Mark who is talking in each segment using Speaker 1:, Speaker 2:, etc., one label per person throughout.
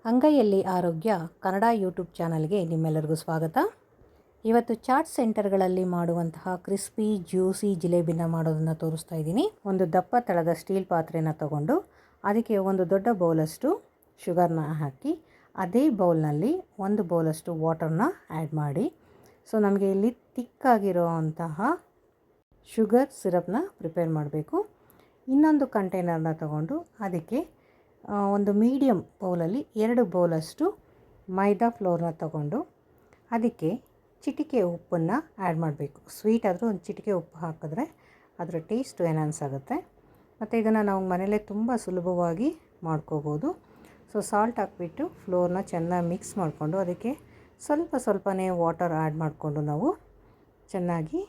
Speaker 1: ಅಂಗೈಯಲ್ಲಿ ಆರೋಗ್ಯ ಕನ್ನಡ ಯೂಟ್ಯೂಬ್ ಚಾನಲ್ಗೆ ನಿಮ್ಮೆಲ್ಲರಿಗೂ ಸ್ವಾಗತ. ಇವತ್ತು ಚಾಟ್ ಸೆಂಟರ್ಗಳಲ್ಲಿ ಮಾಡುವಂತಹ ಕ್ರಿಸ್ಪಿ ಜ್ಯೂಸಿ ಜಿಲೇಬಿನ ಮಾಡೋದನ್ನು ತೋರಿಸ್ತಾ ಇದ್ದೀನಿ. ಒಂದು ದಪ್ಪ ತಳದ ಸ್ಟೀಲ್ ಪಾತ್ರೆನ ತಗೊಂಡು ಅದಕ್ಕೆ ಒಂದು ದೊಡ್ಡ ಬೌಲಷ್ಟು ಶುಗರ್ನ ಹಾಕಿ ಅದೇ ಬೌಲ್ನಲ್ಲಿ ಒಂದು ಬೌಲಷ್ಟು ವಾಟರ್ನ ಆ್ಯಡ್ ಮಾಡಿ. ಸೊ ನಮಗೆ ಇಲ್ಲಿ ತಿಕ್ಕಾಗಿರೋ ಅಂತಹ ಶುಗರ್ ಸಿರಪ್ನ ಪ್ರಿಪೇರ್ ಮಾಡಬೇಕು. ಇನ್ನೊಂದು ಕಂಟೈನರ್ನ ತಗೊಂಡು ಅದಕ್ಕೆ ಒಂದು ಮೀಡಿಯಮ್ ಬೌಲಲ್ಲಿ 2 ಬೌಲಷ್ಟು ಮೈದಾ ಫ್ಲೋರ್ನ ತಗೊಂಡು ಅದಕ್ಕೆ ಚಿಟಿಕೆ ಉಪ್ಪನ್ನು ಆ್ಯಡ್ ಮಾಡಬೇಕು. ಸ್ವೀಟ್ ಆದರೂ ಒಂದು ಚಿಟಿಕೆ ಉಪ್ಪು ಹಾಕಿದ್ರೆ ಅದರ ಟೇಸ್ಟು ಎನ್ಹಾನ್ಸ್ ಆಗುತ್ತೆ. ಮತ್ತು ಇದನ್ನು ನಾವು ಮನೆಯಲ್ಲೇ ತುಂಬ ಸುಲಭವಾಗಿ ಮಾಡ್ಕೋಬೋದು. ಸೊ ಸಾಲ್ಟ್ ಹಾಕ್ಬಿಟ್ಟು ಫ್ಲೋರ್ನ ಚೆನ್ನಾಗಿ ಮಿಕ್ಸ್ ಮಾಡಿಕೊಂಡು ಅದಕ್ಕೆ ಸ್ವಲ್ಪನೇ ವಾಟರ್ ಆ್ಯಡ್ ಮಾಡಿಕೊಂಡು ನಾವು ಚೆನ್ನಾಗಿ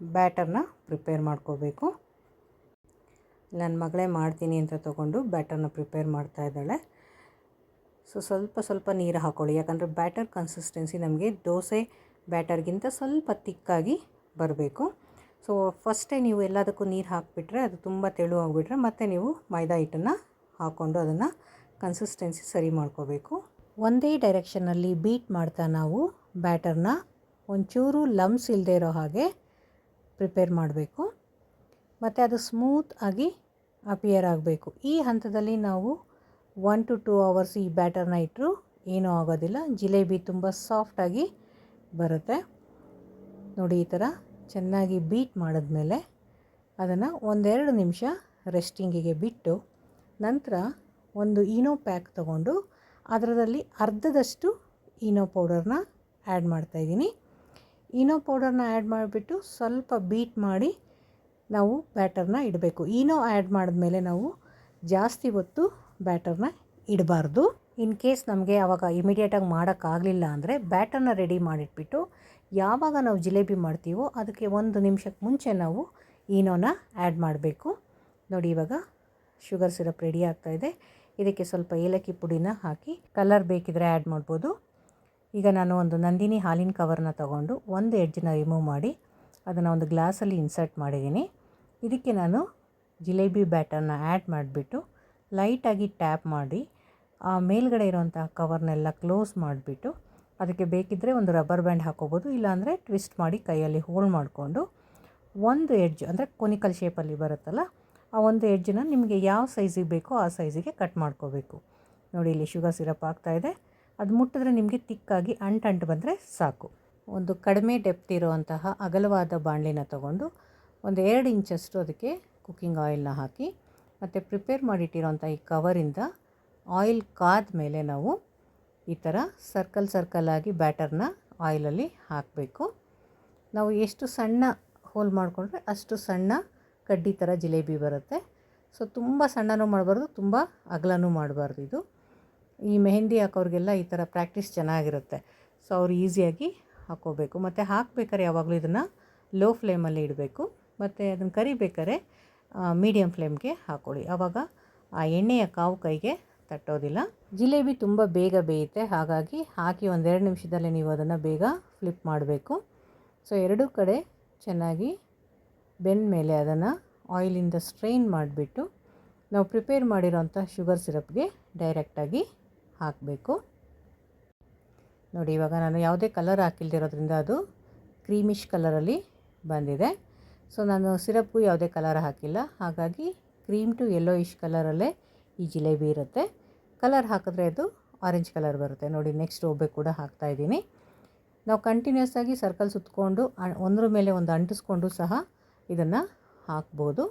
Speaker 1: ಬ್ಯಾಟರ್ನ ಪ್ರಿಪೇರ್ ಮಾಡ್ಕೋಬೇಕು. ನನ್ನ ಮಗಳೇ ಮಾಡ್ತೀನಿ ಅಂತ ತೊಗೊಂಡು ಬ್ಯಾಟರ್ನ ಪ್ರಿಪೇರ್ ಮಾಡ್ತಾ ಇದ್ದಾಳೆ. ಸೊ ಸ್ವಲ್ಪ ನೀರು ಹಾಕ್ಕೊಳ್ಳಿ, ಯಾಕಂದರೆ ಬ್ಯಾಟರ್ ಕನ್ಸಿಸ್ಟೆನ್ಸಿ ನಮಗೆ ದೋಸೆ ಬ್ಯಾಟರ್ಗಿಂತ ಸ್ವಲ್ಪ ತಿಕ್ಕಾಗಿ ಬರಬೇಕು. ಸೊ ಫಸ್ಟೇ ನೀವು ಎಲ್ಲದಕ್ಕೂ ನೀರು ಹಾಕಿಬಿಟ್ರೆ ಅದು ತುಂಬ ತೆಳು ಆಗಿಬಿಟ್ರೆ ಮತ್ತೆ ನೀವು ಮೈದಾ ಹಿಟ್ಟನ್ನು ಹಾಕ್ಕೊಂಡು ಅದನ್ನು ಕನ್ಸಿಸ್ಟೆನ್ಸಿ ಸರಿ ಮಾಡ್ಕೋಬೇಕು. ಒಂದೇ ಡೈರೆಕ್ಷನಲ್ಲಿ ಬೀಟ್ ಮಾಡ್ತಾ ನಾವು ಬ್ಯಾಟರ್ನ ಒಂಚೂರು ಲಮ್ಸ್ ಇಲ್ಲದೆ ಇರೋ ಹಾಗೆ ಪ್ರಿಪೇರ್ ಮಾಡಬೇಕು. ಮತ್ತು ಅದು ಸ್ಮೂತ್ ಆಗಿ ಅಪಿಯರ್ ಆಗಬೇಕು. ಈ ಹಂತದಲ್ಲಿ ನಾವು 1 to 2 hours ಈ ಬ್ಯಾಟರ್ನ ಇಟ್ಟರು ಏನೂ ಆಗೋದಿಲ್ಲ. ಜಿಲೇಬಿ ತುಂಬ ಸಾಫ್ಟಾಗಿ ಬರುತ್ತೆ. ನೋಡಿ, ಈ ಥರ ಚೆನ್ನಾಗಿ ಬೀಟ್ ಮಾಡಿದ್ಮೇಲೆ ಅದನ್ನು 1-2 ನಿಮಿಷ ರೆಸ್ಟಿಂಗಿಗೆ ಬಿಟ್ಟು ನಂತರ ಒಂದು ಈನೋ ಪ್ಯಾಕ್ ತೊಗೊಂಡು ಅದರಲ್ಲಿ ಅರ್ಧದಷ್ಟು ಈನೋ ಪೌಡರ್ನ ಆ್ಯಡ್ ಮಾಡ್ತಾಯಿದ್ದೀನಿ. ಈನೋ ಪೌಡರ್ನ ಆ್ಯಡ್ ಮಾಡಿಬಿಟ್ಟು ಸ್ವಲ್ಪ ಬೀಟ್ ಮಾಡಿ ನಾವು ಬ್ಯಾಟರ್ನ ಇಡಬೇಕು. ಈನೋ ಆ್ಯಡ್ ಮಾಡಿದ್ಮೇಲೆ ನಾವು ಜಾಸ್ತಿ ಹೊತ್ತು ಬ್ಯಾಟರ್ನ ಇಡಬಾರ್ದು. ಇನ್ ಕೇಸ್ ನಮಗೆ ಆವಾಗ ಇಮಿಡಿಯೇಟಾಗಿ ಮಾಡೋಕ್ಕಾಗಲಿಲ್ಲ ಅಂದರೆ ಬ್ಯಾಟರ್ನ ರೆಡಿ ಮಾಡಿಟ್ಬಿಟ್ಟು ಯಾವಾಗ ನಾವು ಜಿಲೇಬಿ ಮಾಡ್ತೀವೋ ಅದಕ್ಕೆ 1 ನಿಮಿಷಕ್ಕೆ ಮುಂಚೆ ನಾವು ಈನೋನ ಆ್ಯಡ್ ಮಾಡಬೇಕು. ನೋಡಿ, ಇವಾಗ ಶುಗರ್ ಸಿರಪ್ ರೆಡಿ ಆಗ್ತಾಯಿದೆ. ಇದಕ್ಕೆ ಸ್ವಲ್ಪ ಏಲಕ್ಕಿ ಪುಡಿನ ಹಾಕಿ ಕಲರ್ ಬೇಕಿದ್ರೆ ಆ್ಯಡ್ ಮಾಡ್ಬೋದು. ಈಗ ನಾನು ಒಂದು ನಂದಿನಿ ಹಾಲಿನ ಕವರ್ನ ತೊಗೊಂಡು ಒಂದು ಎಡ್ಜನ್ನ ರಿಮೂವ್ ಮಾಡಿ ಅದನ್ನು ಒಂದು ಗ್ಲಾಸಲ್ಲಿ ಇನ್ಸರ್ಟ್ ಮಾಡಿದ್ದೀನಿ. ಇದಕ್ಕೆ ನಾನು ಜಿಲೇಬಿ ಬ್ಯಾಟರ್ನ ಆ್ಯಡ್ ಮಾಡಿಬಿಟ್ಟು ಲೈಟಾಗಿ ಟ್ಯಾಪ್ ಮಾಡಿ ಆ ಮೇಲ್ಗಡೆ ಇರೋಂಥ ಕವರ್ನೆಲ್ಲ ಕ್ಲೋಸ್ ಮಾಡಿಬಿಟ್ಟು ಅದಕ್ಕೆ ಬೇಕಿದ್ದರೆ ಒಂದು ರಬ್ಬರ್ ಬ್ಯಾಂಡ್ ಹಾಕೋಬೋದು, ಇಲ್ಲಾಂದರೆ ಟ್ವಿಸ್ಟ್ ಮಾಡಿ ಕೈಯಲ್ಲಿ ಹೋಲ್ಡ್ ಮಾಡಿಕೊಂಡು ಒಂದು ಎಡ್ಜ್ ಅಂದರೆ ಕೊನಿಕಲ್ ಶೇಪಲ್ಲಿ ಬರುತ್ತಲ್ಲ ಆ ಒಂದು ಎಡ್ಜನ್ನ ನಿಮಗೆ ಯಾವ ಸೈಜಿಗೆ ಬೇಕೋ ಆ ಸೈಜಿಗೆ ಕಟ್ ಮಾಡ್ಕೋಬೇಕು. ನೋಡಿ, ಇಲ್ಲಿ ಶುಗರ್ ಸಿರಪ್ ಆಗ್ತಾಯಿದೆ. ಅದು ಮುಟ್ಟಿದ್ರೆ ನಿಮಗೆ ತಿಕ್ಕಾಗಿ ಅಂಟು ಬಂದರೆ ಸಾಕು. ಒಂದು ಕಡಿಮೆ ಡೆಪ್ತ್ ಇರುವಂತಹ ಅಗಲವಾದ ಬಾಣಲಿನ ತೊಗೊಂಡು ಒಂದು 2 ಇಂಚಷ್ಟು ಅದಕ್ಕೆ ಕುಕ್ಕಿಂಗ್ ಆಯಿಲ್ನ ಹಾಕಿ ಮತ್ತು ಪ್ರಿಪೇರ್ ಮಾಡಿಟ್ಟಿರೋಂಥ ಈ ಕವರಿಂದ ಆಯಿಲ್ ಕಾದ ಮೇಲೆ ನಾವು ಈ ಥರ ಸರ್ಕಲಾಗಿ ಬ್ಯಾಟರ್ನ ಆಯಿಲಲ್ಲಿ ಹಾಕಬೇಕು. ನಾವು ಎಷ್ಟು ಸಣ್ಣ ಹೋಲ್ ಮಾಡಿಕೊಂಡ್ರೆ ಅಷ್ಟು ಸಣ್ಣ ಕಡ್ಡಿ ಥರ ಜಿಲೇಬಿ ಬರುತ್ತೆ. ಸೊ ತುಂಬ ಸಣ್ಣನೂ ಮಾಡಬಾರ್ದು, ತುಂಬ ಅಗಲನೂ ಮಾಡಬಾರ್ದು. ಇದು ಈ ಮೆಹಂದಿ ಹಾಕೋರಿಗೆಲ್ಲ ಈ ಥರ ಪ್ರಾಕ್ಟೀಸ್ ಚೆನ್ನಾಗಿರುತ್ತೆ. ಸೊ ಅವ್ರು ಈಸಿಯಾಗಿ ಹಾಕ್ಕೋಬೇಕು. ಮತ್ತು ಹಾಕಬೇಕಾದ್ರೆ ಯಾವಾಗಲೂ ಇದನ್ನು ಲೋ ಫ್ಲೇಮಲ್ಲಿ ಇಡಬೇಕು. ಮತ್ತು ಅದನ್ನು ಕರಿಬೇಕಾದ್ರೆ ಮೀಡಿಯಮ್ ಫ್ಲೇಮ್ಗೆ ಹಾಕ್ಕೊಳ್ಳಿ. ಆವಾಗ ಆ ಎಣ್ಣೆಯ ಕಾವು ಕೈಗೆ ತಟ್ಟೋದಿಲ್ಲ. ಜಿಲೇಬಿ ತುಂಬ ಬೇಗ ಬೇಯುತ್ತೆ, ಹಾಗಾಗಿ ಹಾಕಿ 1-2 ನಿಮಿಷದಲ್ಲೇ ನೀವು ಅದನ್ನು ಬೇಗ ಫ್ಲಿಪ್ ಮಾಡಬೇಕು. ಸೊ 2 ಕಡೆ ಚೆನ್ನಾಗಿ ಬೆಂದ ಮೇಲೆ ಅದನ್ನು ಆಯಿಲಿಂದ ಸ್ಟ್ರೈನ್ ಮಾಡಿಬಿಟ್ಟು ನಾವು ಪ್ರಿಪೇರ್ ಮಾಡಿರೋಂಥ ಶುಗರ್ ಸಿರಪ್ಗೆ ಡೈರೆಕ್ಟಾಗಿ ಹಾಕಬೇಕು. ನೋಡಿ, ಇವಾಗ ನಾನು ಯಾವುದೇ ಕಲರ್ ಹಾಕಿಲ್ದಿರೋದ್ರಿಂದ ಅದು ಕ್ರೀಮಿಶ್ ಕಲರಲ್ಲಿ ಬಂದಿದೆ. ಸೊ ನಾನು ಸಿರಪ್ಗೂ ಯಾವುದೇ ಕಲರ್ ಹಾಕಿಲ್ಲ, ಹಾಗಾಗಿ ಕ್ರೀಮ್ ಟು ಯೆಲ್ಲೋಯಿಶ್ ಕಲರಲ್ಲೇ ಈ ಜಿಲೇಬಿ ಇರುತ್ತೆ. ಕಲರ್ ಹಾಕಿದ್ರೆ ಅದು ಆರೆಂಜ್ ಕಲರ್ ಬರುತ್ತೆ. ನೋಡಿ, ನೆಕ್ಸ್ಟ್ ಒಬ್ಬೆ ಕೂಡ ಹಾಕ್ತಾಯಿದ್ದೀನಿ. ನಾವು ಕಂಟಿನ್ಯೂಸ್ ಆಗಿ ಸರ್ಕಲ್ ಸುತ್ತಕೊಂಡು ಒಂದ್ರ ಮೇಲೆ ಒಂದು ಅಂಟಿಸ್ಕೊಂಡು ಸಹ ಇದನ್ನು ಹಾಕ್ಬೋದು.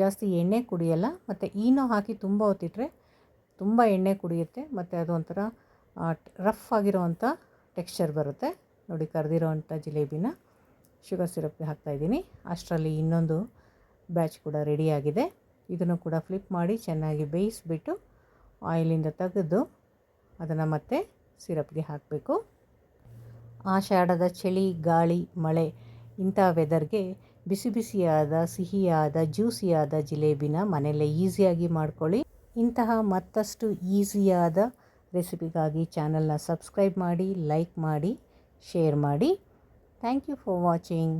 Speaker 1: ಜಾಸ್ತಿ ಎಣ್ಣೆ ಕುಡಿಯಲ್ಲ. ಮತ್ತು ಈನೋ ಹಾಕಿ ತುಂಬ ಹೊತ್ತಿಟ್ರೆ ತುಂಬ ಎಣ್ಣೆ ಕುಡಿಯುತ್ತೆ ಮತ್ತು ಅದು ಒಂಥರ ರಫ್ ಆಗಿರೋವಂಥ ಟೆಕ್ಸ್ಚರ್ ಬರುತ್ತೆ. ನೋಡಿ, ಕರೆದಿರೋವಂಥ ಜಿಲೇಬಿನ ಶುಗರ್ ಸಿರಪ್ಗೆ ಹಾಕ್ತಾಯಿದ್ದೀನಿ. ಅಷ್ಟರಲ್ಲಿ ಇನ್ನೊಂದು ಬ್ಯಾಚ್ ಕೂಡ ರೆಡಿಯಾಗಿದೆ. ಇದನ್ನು ಕೂಡ ಫ್ಲಿಪ್ ಮಾಡಿ ಚೆನ್ನಾಗಿ ಬೇಯಿಸಿಬಿಟ್ಟು ಆಯಿಲಿಂದ ತೆಗೆದು ಅದನ್ನು ಮತ್ತೆ ಸಿರಪ್ಗೆ ಹಾಕಬೇಕು. ಆಷಾಢದ ಚಳಿ, ಗಾಳಿ, ಮಳೆ ಇಂಥ ವೆದರ್ಗೆ ಬಿಸಿಯಾದ ಸಿಹಿಯಾದ ಜ್ಯೂಸಿಯಾದ ಜಿಲೇಬಿನ ಮನೆಯಲ್ಲೇ ಈಸಿಯಾಗಿ ಮಾಡ್ಕೊಳ್ಳಿ. ಇಂತಹ ಮತ್ತಷ್ಟು ಈಸಿಯಾದ ರೆಸಿಪಿಗಾಗಿ ಚಾನಲ್ನ ಸಬ್ಸ್ಕ್ರೈಬ್ ಮಾಡಿ, ಲೈಕ್ ಮಾಡಿ, ಶೇರ್ ಮಾಡಿ. Thank you for watching.